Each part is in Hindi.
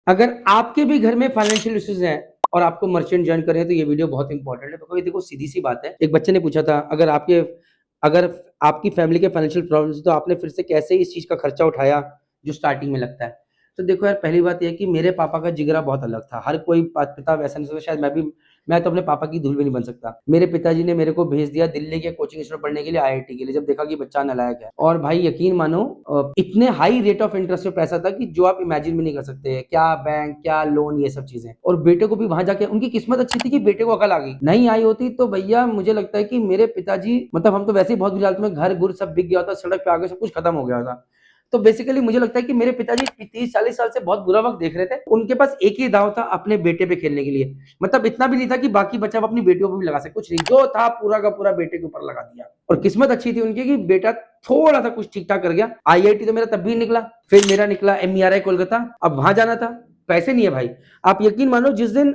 अगर आपके भी घर में फाइनेंशियल इश्यूज हैं और आपको मर्चेंट ज्वाइन करें तो ये वीडियो बहुत इंपॉर्टेंट है। देखो ये देखो सीधी सी बात है। एक बच्चे ने पूछा था अगर आपकी फैमिली के फाइनेंशियल प्रॉब्लम्स तो आपने फिर से कैसे इस चीज का खर्चा उठाया जो स्टार्टिंग में लगता है। तो देखो यार पहली बात यह है कि मेरे पापा का जिगरा बहुत अलग था। हर कोई पिता वैसा नहीं सोचता। शायद मैं तो अपने पापा की धूल भी नहीं बन सकता। मेरे पिताजी ने मेरे को भेज दिया दिल्ली के कोचिंग इंस्टीट्यूट पढ़ने के लिए, आईआईटी के लिए, जब देखा कि बच्चा नालायक है। और भाई यकीन मानो इतने हाई रेट ऑफ इंटरेस्ट पे पैसा था कि जो आप इमेजिन भी नहीं कर सकते। क्या बैंक, क्या लोन, ये सब चीजें। और बेटे को भी वहां जाके उनकी किस्मत अच्छी थी कि बेटे को अकल आ गई। नहीं आई होती तो भैया मुझे लगता है कि मेरे पिताजी मतलब हम तो वैसे ही बहुत बुरी हालत में, घर गुर सब बिक गया होता, सड़क पे आगे सब कुछ खत्म हो गया था। तो बेसिकली मुझे लगता है कि मेरे पिताजी 30-40 साल से बहुत बुरा वक्त देख रहे थे। उनके पास एक ही दाव था अपने बेटे पे खेलने के लिए। मतलब इतना भी नहीं था कि बाकी बच्चा अपनी बेटियों पे भी लगा सके, कुछ नहीं, जो था पूरा का पूरा बेटे के ऊपर लगा दिया। और किस्मत अच्छी थी उनकी कि बेटा थोड़ा सा कुछ ठीक ठाक कर गया। आईआईटी तो मेरा तब भी निकला, फिर मेरा निकला एमईआरआई कोलकाता। अब वहां जाना था, पैसे नहीं है भाई। आप यकीन मानो जिस दिन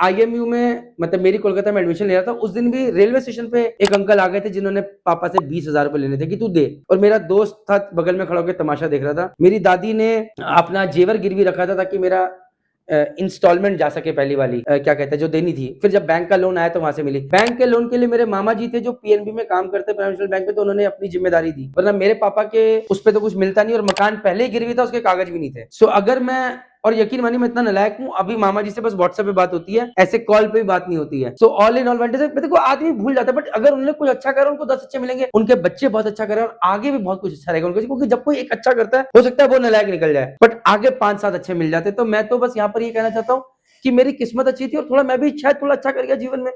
आईएमयू में मतलब मेरी कोलकाता में एडमिशन ले रहा था, उस दिन भी रेलवे स्टेशन पे एक अंकल आ गए थे जिन्होंने पापा से 20,000 रुपए लेने थे कि तू दे। और मेरा दोस्त था बगल में खड़ा होकर तमाशा देख रहा था। मेरी दादी ने अपना जेवर गिरवी रखा था ताकि मेरा इंस्टॉलमेंट जा सके, पहली वाली क्या कहते हैं जो देनी थी। फिर जब बैंक का लोन आया तो वहां से मिली। बैंक के लोन के लिए मेरे मामा जी थे जो पीएनबी में काम करते, फाइनेंशियल बैंक में, तो उन्होंने अपनी जिम्मेदारी दी, वरना मेरे पापा के उस पे तो कुछ मिलता नहीं। और मकान पहले ही गिरवी था, उसके कागज भी नहीं थे। सो अगर मैं, और यकीन मानिए मैं इतना नालायक हूं, अभी मामा जी से बस व्हाट्सएप पे बात होती है, ऐसे कॉल पे भी बात नहीं होती है। सो ऑल इन ऑल देखो आदमी भूल जाता है, बट अगर उन्होंने कुछ अच्छा करा उनको 10 अच्छे मिलेंगे, उनके बच्चे बहुत अच्छा करे और आगे भी बहुत कुछ अच्छा रहेगा उनको। क्योंकि जब कोई एक अच्छा करता है हो सकता है वो नालायक निकल जाए, बट आगे 5-7 अच्छे मिल जाते। तो मैं तो बस यहाँ पर ये कहना चाहता हूँ कि मेरी किस्मत अच्छी थी और थोड़ा मैं भी शायद थोड़ा अच्छा कर गया जीवन में।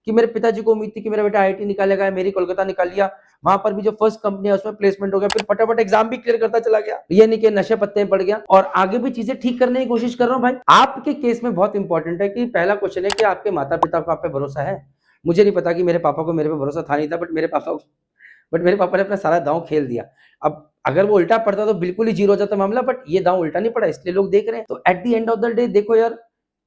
कि मेरे पिताजी को उम्मीद थी कि मेरा बेटा आईआईटी निकालेगा, मेरी कोलकाता निकाल लिया। वहां पर भी जो फर्स्ट कंपनी है उसमें प्लेसमेंट हो गया, फिर फटाफट एग्जाम भी क्लियर करता चला गया। ये नहीं कि नशे पत्ते में पड़ गया। और आगे भी चीजें ठीक करने की कोशिश कर रहा हूँ भाई। आपके केस में बहुत इंपॉर्टेंट है कि पहला क्वेश्चन है कि आपके माता पिता को आप पे भरोसा है। मुझे नहीं पता कि मेरे पापा को मेरे पे भरोसा था नहीं था, बट मेरे पापा ने अपना सारा दांव खेल दिया। अब अगर वो उल्टा पड़ता तो बिल्कुल ही जीरो हो जाता मामला, बट ये दांव उल्टा नहीं पड़ा, इसलिए लोग देख रहे हैं। तो at the end of the day देखो यार,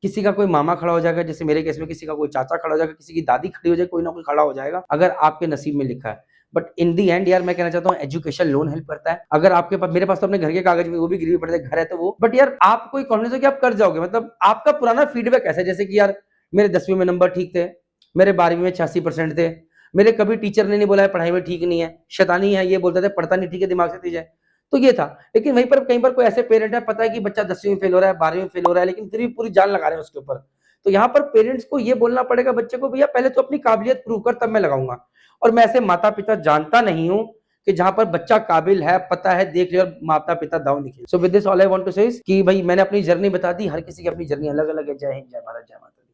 किसी का कोई मामा खड़ा हो जाएगा, जैसे मेरे केस में किसी का कोई चाचा खड़ा हो जाएगा, किसी की दादी खड़ी हो जाएगी, कोई ना कोई खड़ा हो जाएगा अगर आपके नसीब में लिखा है। बट इन दी एंड यार मैं कहना चाहता हूँ एजुकेशन लोन हेल्प करता है। अगर आपके पास, मेरे पास तो अपने घर के कागज में वो भी गिरवी पड़े थे, घर है तो वो, बट यार आप कोई कॉन्फिडेंस हो कि आप कर जाओगे। मतलब आपका पुराना फीडबैक ऐसा है जैसे कि यार मेरे 10वीं में नंबर ठीक थे, मेरे 12वीं में 86% थे, मेरे कभी टीचर ने नहीं बोला है पढ़ाई में ठीक नहीं है, शैतानी है, ये बोलते थे पढ़ता नहीं ठीक है, दिमाग से तेज है। तो ये था। लेकिन वहीं पर कई बार कोई ऐसे पेरेंट है, पता है कि बच्चा 10वीं में फेल हो रहा है, 12वीं में फेल हो रहा है, लेकिन फिर भी पूरी जान लगा रहे हैं उसके ऊपर। तो यहाँ पर पेरेंट्स को ये बोलना पड़ेगा बच्चे को, भैया पहले तो अपनी काबिलियत प्रूव कर तब मैं लगाऊंगा। और मैं ऐसे माता पिता जानता नहीं हूं कि जहां पर बच्चा काबिल है, पता है, देख लिया और माता पिता दाव नहीं खेल। So with this all I want to say कि भाई मैंने अपनी जर्नी बता दी। हर किसी की अपनी जर्नी अलग अलग है। जय हिंद, जय भारत, जय माता दी।